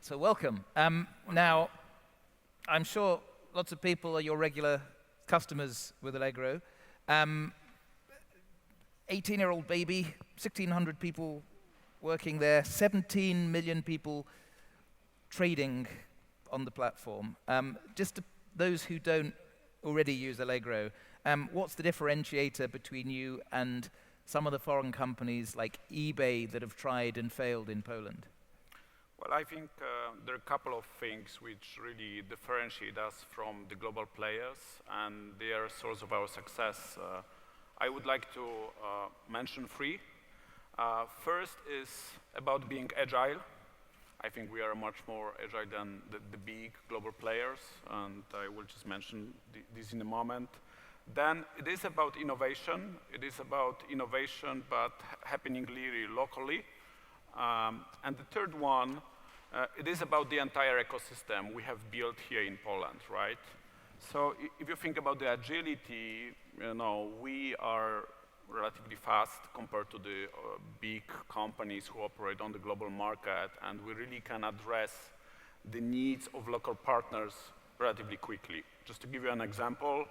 So welcome. Now, I'm sure lots of people are your regular customers with Allegro. 18-year-old baby, 1,600 people working there, 17 million people trading on the platform. Just to those who don't already use Allegro, what's the differentiator between you and some of the foreign companies like eBay that have tried and failed in Poland? Well, I think there are a couple of things which really differentiate us from the global players, and they are a source of our success. I would like to mention three. First is about being agile. I think we are much more agile than the big global players, and I will just mention this in a moment. Then it is about innovation. It is about innovation, but happening really locally. And the third one, it is about the entire ecosystem we have built here in Poland, right? So if you think about the agility, we are relatively fast compared to the big companies who operate on the global market, and we really can address the needs of local partners relatively quickly. Just to give you an example,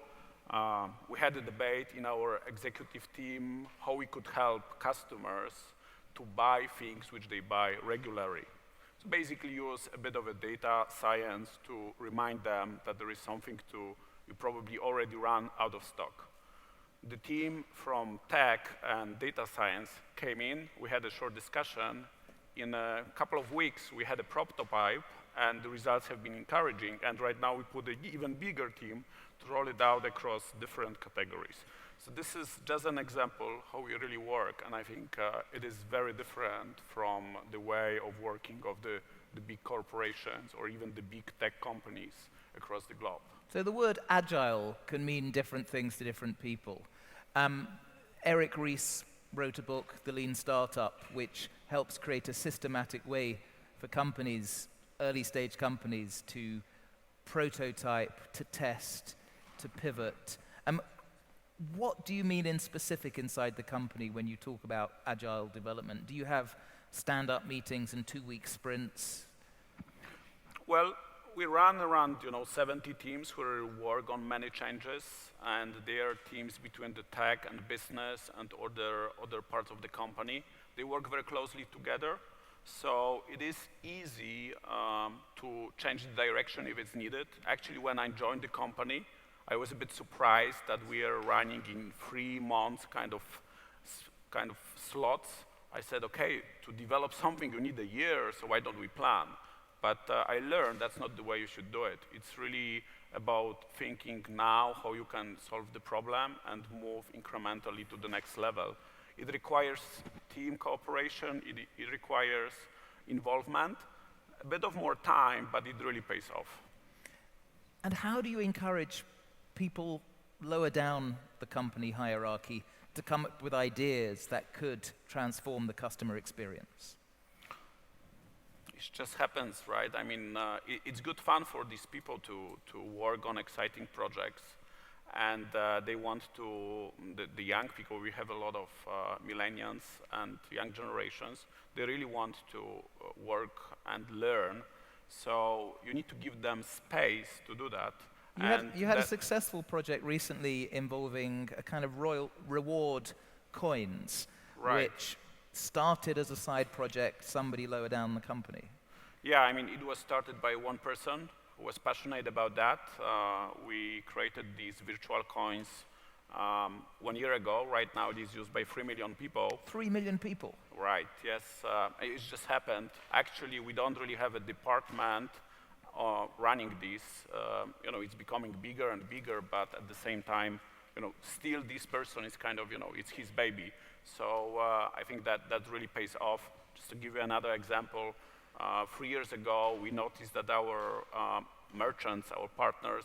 we had a debate in our executive team how we could help customers to buy things which they buy regularly. So basically use a bit of a data science to remind them that there is something you probably already run out of stock. The team from tech and data science came in, we had a short discussion. In a couple of weeks we had a prototype and the results have been encouraging, and right now we put an even bigger team to roll it out across different categories. So this is just an example how we really work, and I think it is very different from the way of working of the big corporations or even the big tech companies across the globe. So the word agile can mean different things to different people. Eric Ries wrote a book, The Lean Startup, which helps create a systematic way for companies, early stage companies, to prototype, to test, to pivot. What do you mean in specific inside the company when you talk about agile development? Do you have stand-up meetings and 2-week sprints? Well, we run around 70 teams who work on many changes, and they are teams between the tech and business and other parts of the company. They work very closely together, so it is easy to change the direction if it's needed. Actually, when I joined the company, I was a bit surprised that we are running in 3 months kind of slots. I said, okay, to develop something you need a year, so why don't we plan? But I learned that's not the way you should do it. It's really about thinking now how you can solve the problem and move incrementally to the next level. It requires team cooperation, it requires involvement, a bit of more time, but it really pays off. And how do you encourage people lower down the company hierarchy to come up with ideas that could transform the customer experience? It just happens, right? I mean, it's good fun for these people to work on exciting projects, and they want to, the young people, we have a lot of millennials and young generations, they really want to work and learn, so you need to give them space to do that. You had a successful project recently involving a kind of royal reward coins, right, which started as a side project, somebody lower down the company. Yeah, I mean, it was started by one person who was passionate about that. We created these virtual coins 1 year ago. Right now it is used by 3 million people. 3 million people? Right, yes. It just happened. Actually, we don't really have a department running this. It's becoming bigger and bigger, but at the same time, still this person is kind of, it's his baby. So I think that really pays off. Just to give you another example, 3 years ago, we noticed that our merchants, our partners,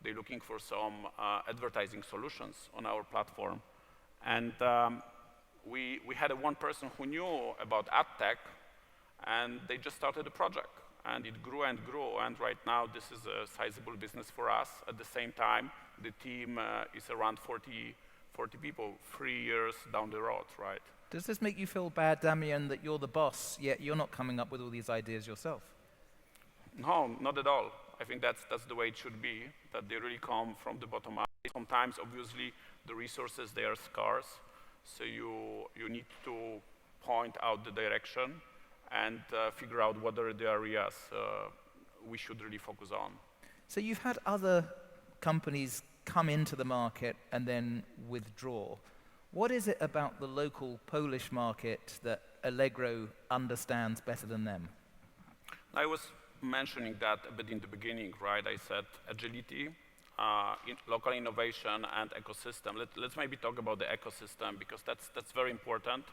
they're looking for some advertising solutions on our platform. And we had one person who knew about ad tech, and they just started a project. And it grew and grew, and right now this is a sizable business for us. At the same time, the team is around 40 people 3 years down the road, right? Does this make you feel bad, Damian, that you're the boss, yet you're not coming up with all these ideas yourself? No, not at all. I think that's the way it should be, that they really come from the bottom up. Sometimes, obviously, the resources, they are scarce, so you need to point out the direction and figure out what are the areas we should really focus on. So you've had other companies come into the market and then withdraw. What is it about the local Polish market that Allegro understands better than them? I was mentioning that a bit in the beginning, right? I said agility, local innovation, and ecosystem. Let's maybe talk about the ecosystem, because that's very important.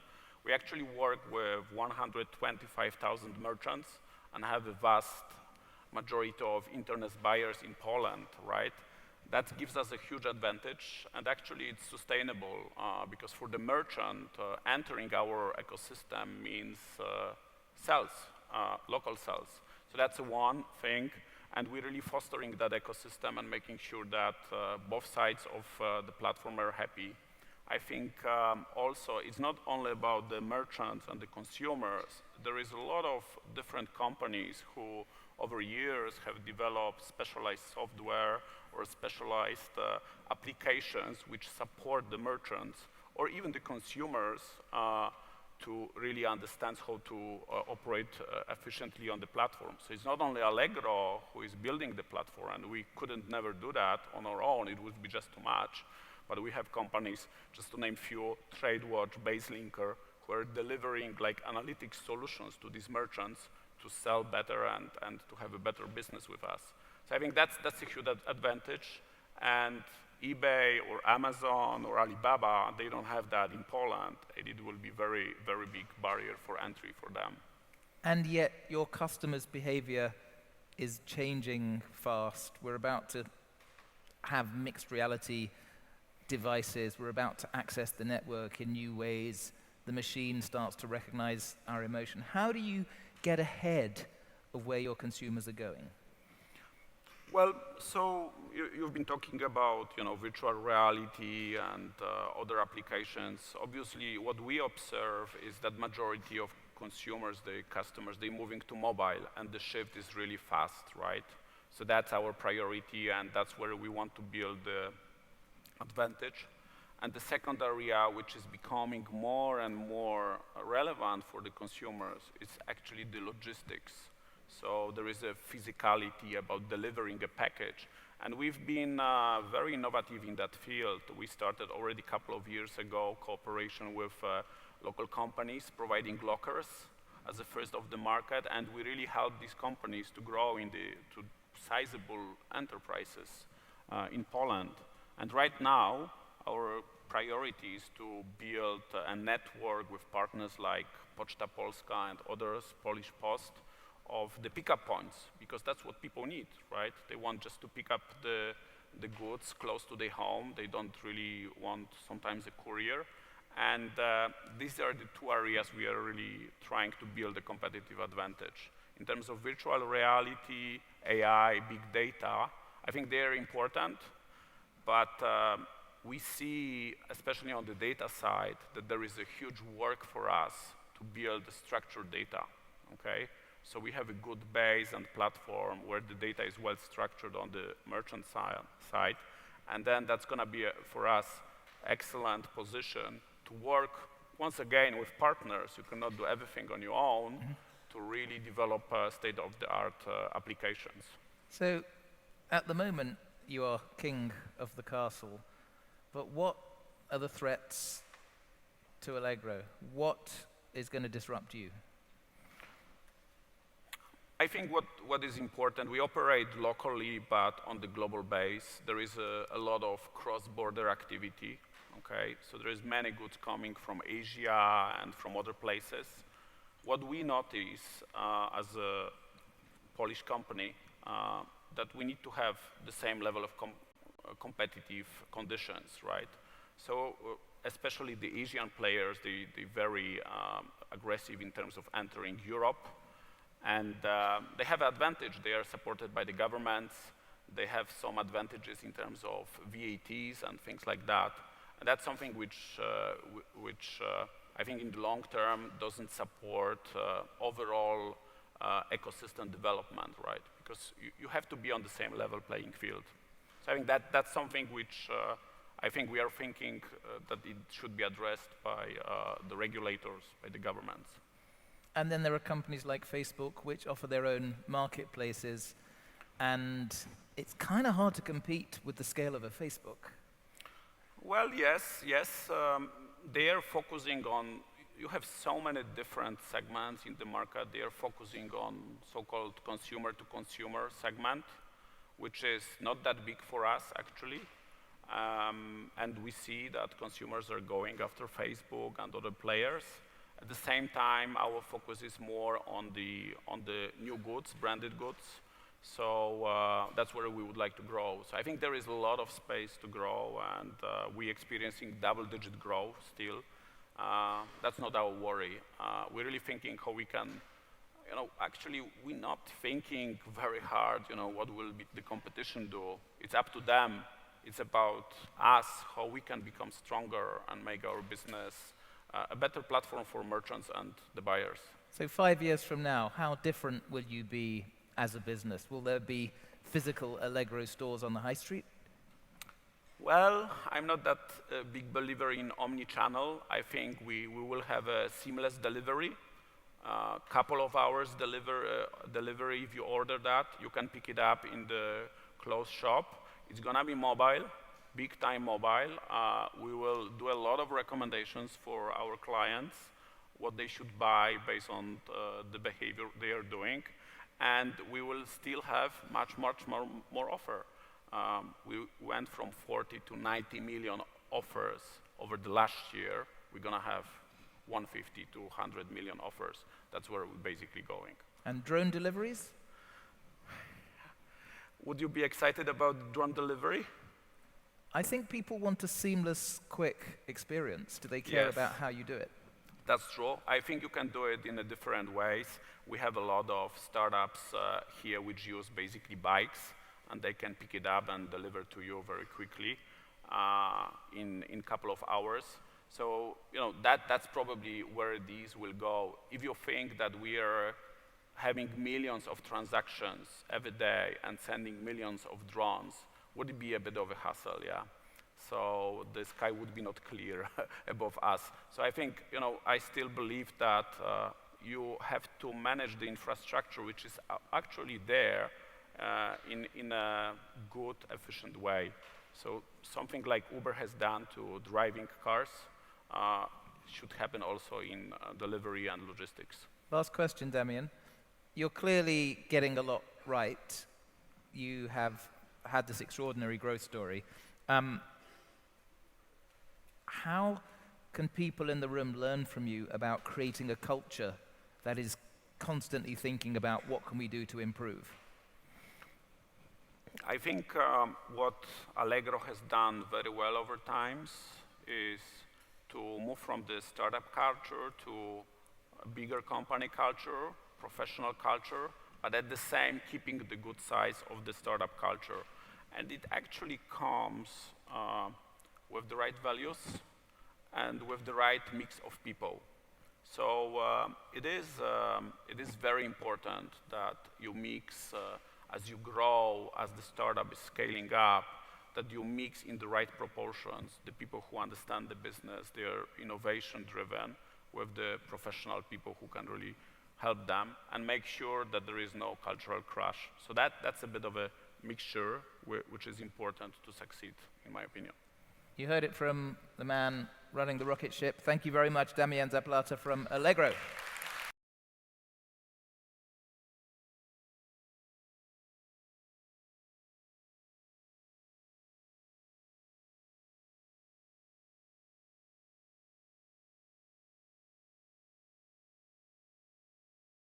We actually work with 125,000 merchants and have a vast majority of internet buyers in Poland, right? That gives us a huge advantage, and actually it's sustainable, because for the merchant, entering our ecosystem means sales, local sales. So that's one thing, and we're really fostering that ecosystem and making sure that both sides of the platform are happy. I think also it's not only about the merchants and the consumers. There is a lot of different companies who over years have developed specialized software or specialized applications which support the merchants or even the consumers to really understand how to operate efficiently on the platform. So it's not only Allegro who is building the platform, and we couldn't never do that on our own. It would be just too much. But we have companies, just to name few, TradeWatch, BaseLinker, who are delivering like analytics solutions to these merchants to sell better and to have a better business with us. So I think that's a huge advantage. And eBay or Amazon or Alibaba, they don't have that in Poland. And it will be very, very big barrier for entry for them. And yet your customers' behavior is changing fast. We're about to have mixed reality devices. We're about to access the network in new ways. The machine starts to recognize our emotion. How do you get ahead of where your consumers are going? Well, so you've been talking about, virtual reality and other applications. Obviously, what we observe is that majority of consumers, the customers, they're moving to mobile, and the shift is really fast, right? So that's our priority, and that's where we want to build the advantage. And the second area, which is becoming more and more relevant for the consumers, is actually the logistics. So there is a physicality about delivering a package. And we've been very innovative in that field. We started already a couple of years ago cooperation with local companies providing lockers as the first of the market, and we really helped these companies to grow to sizable enterprises in Poland. And right now, our priority is to build a network with partners like Poczta Polska and others, Polish Post, of the pickup points, because that's what people need, right? They want just to pick up the goods close to their home. They don't really want sometimes a courier. And these are the two areas we are really trying to build a competitive advantage. In terms of virtual reality, AI, big data, I think they are important, but we see, especially on the data side, that there is a huge work for us to build structured data, okay? So we have a good base and platform where the data is well structured on the merchant side, and then that's going to be, for us, excellent position to work, once again, with partners. You cannot do everything on your own to really develop state-of-the-art applications. So at the moment, you are king of the castle, but what are the threats to Allegro? What is going to disrupt you? I think what is important, we operate locally, but on the global base. There is a lot of cross-border activity, okay? So there is many goods coming from Asia and from other places. What we notice as a Polish company, that we need to have the same level of competitive conditions, right? So especially the Asian players, they're very aggressive in terms of entering Europe. And they have advantage. They are supported by the governments. They have some advantages in terms of VATs and things like that. And that's something which I think in the long term doesn't support overall ecosystem development, right? Because you have to be on the same level playing field. So I think that's something which I think we are thinking that it should be addressed by the regulators, by the governments. And then there are companies like Facebook which offer their own marketplaces, and it's kind of hard to compete with the scale of a Facebook. Well, yes. They are focusing on, you have so many different segments in the market. They are focusing on so-called consumer-to-consumer segment, which is not that big for us, actually. And we see that consumers are going after Facebook and other players. At the same time, our focus is more on the new goods, branded goods. So that's where we would like to grow. So I think there is a lot of space to grow, and we're experiencing double-digit growth still. That's not our worry. We're really thinking how we can, actually we're not thinking very hard, what will the competition do. It's up to them. It's about us, how we can become stronger and make our business a better platform for merchants and the buyers. So 5 years from now, how different will you be as a business? Will there be physical Allegro stores on the high street? Well, I'm not that big believer in omni-channel. I think we will have a seamless delivery. Couple of hours delivery, if you order that, you can pick it up in the closed shop. It's gonna be mobile, big time mobile. We will do a lot of recommendations for our clients, what they should buy based on the behavior they are doing. And we will still have much more offer. We went from 40 to 90 million offers over the last year. We're gonna have 150 to 100 million offers. That's where we're basically going. And drone deliveries? Would you be excited about drone delivery? I think people want a seamless, quick experience. Do they care about how you do it? That's true. I think you can do it in a different ways. We have a lot of startups here which use basically bikes, and they can pick it up and deliver to you very quickly in a couple of hours. So that's probably where these will go. If you think that we are having millions of transactions every day and sending millions of drones, would it be a bit of a hassle, yeah? So the sky would be not clear above us. So I think, I still believe that you have to manage the infrastructure which is actually there in a good, efficient way. So something like Uber has done to driving cars should happen also in delivery and logistics. Last question, Damian. You're clearly getting a lot right. You have had this extraordinary growth story. How can people in the room learn from you about creating a culture that is constantly thinking about what can we do to improve? I think what Allegro has done very well over times is to move from the startup culture to a bigger company culture, professional culture, but at the same keeping the good size of the startup culture. And it actually comes with the right values and with the right mix of people. So it is very important that you mix, as you grow, as the startup is scaling up, that you mix in the right proportions the people who understand the business, they're innovation driven, with the professional people who can really help them, and make sure that there is no cultural crash. So that's a bit of a mixture which is important to succeed, in my opinion. You heard it from the man running the rocket ship. Thank you very much, Damian Zaplata from Allegro.